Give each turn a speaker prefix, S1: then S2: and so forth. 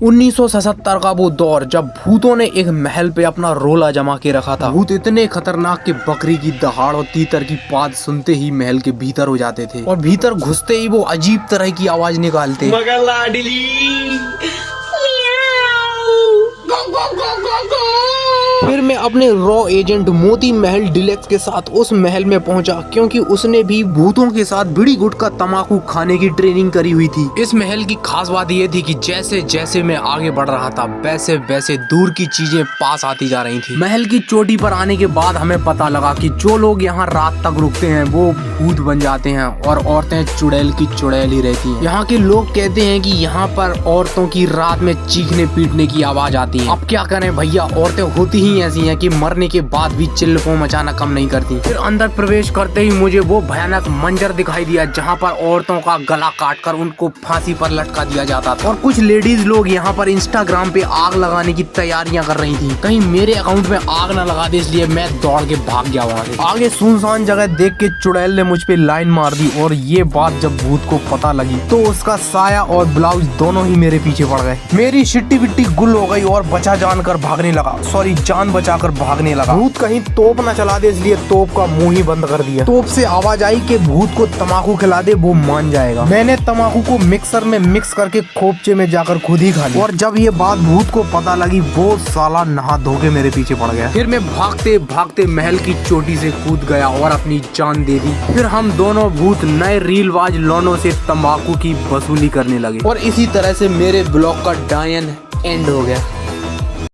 S1: 1977 का वो दौर जब भूतों ने एक महल पे अपना रोला जमा के रखा था। भूत इतने खतरनाक कि बकरी की दहाड़ और तीतर की पाद सुनते ही महल के भीतर हो जाते थे और भीतर घुसते ही वो अजीब तरह की आवाज निकालते।
S2: मगर लाडली
S1: फिर मैं अपने raw agent Moti Mahal deluxe के साथ उस महल में पहुंचा, क्योंकि उसने भी भूतों के साथ बीड़ी गुटखा तंबाकू खाने की ट्रेनिंग करी हुई थी। इस महल की खास बात ये थी कि जैसे जैसे मैं आगे बढ़ रहा था वैसे वैसे दूर की चीजें पास आती जा रही थी। महल की चोटी पर आने के बाद हमें पता लगा कि जो लोग यहाँ रात तक रुकते हैं वो भूत बन जाते हैं और औरतें चुड़ैल की चुड़ैल ही रहती हैं। यहाँ के लोग कहते हैं कि यहाँ पर औरतों की रात में चीखने पीटने की आवाज आती है। अब क्या करें भैया, औरतें होती ही ऐसी हैं कि मरने के बाद भी चिल्लपों मचाना कम नहीं करती। फिर अंदर प्रवेश करते ही मुझे वो भयानक मंजर दिखाई दिया जहाँ पर औरतों का गला काटकर उनको फांसी पर लटका दिया जाता था और कुछ लेडीज लोग यहाँ पर इंस्टाग्राम पे आग लगाने की तैयारियां कर रही थी। कहीं मेरे अकाउंट में आग न लगा दे, इसलिए मैं दौड़ के भाग गया वहाँ से। आगे सुनसान जगह देख के चुड़ैल ने मुझ पे लाइन मार दी और ये बात जब भूत को पता लगी तो उसका साया और ब्लाउज दोनों ही मेरे पीछे पड़ गए। मेरी शिट्टी बिट्टी गुल हो गई और बचा जानकर भागने लगा, सॉरी जान बचाकर भागने लगा। भूत कहीं तोप न चला दे, इसलिए तोप का मुंह ही बंद कर दिया। तोप से आवाज आई कि भूत को तंबाकू खिला दे, वो मान जाएगा। मैंने तंबाकू को मिक्सर में मिक्स करके खोपचे में जाकर खुद ही खा लिया और जब ये बात भूत को पता लगी वो साला नहा धो के मेरे पीछे पड़ गया। फिर मैं भागते भागते महल की चोटी से कूद गया और अपनी जान दे दी। फिर हम दोनों भूत नए रीलवाज लोनों से तंबाकू की वसूली करने लगे और इसी तरह से मेरे ब्लॉग का डायन एंड हो गया।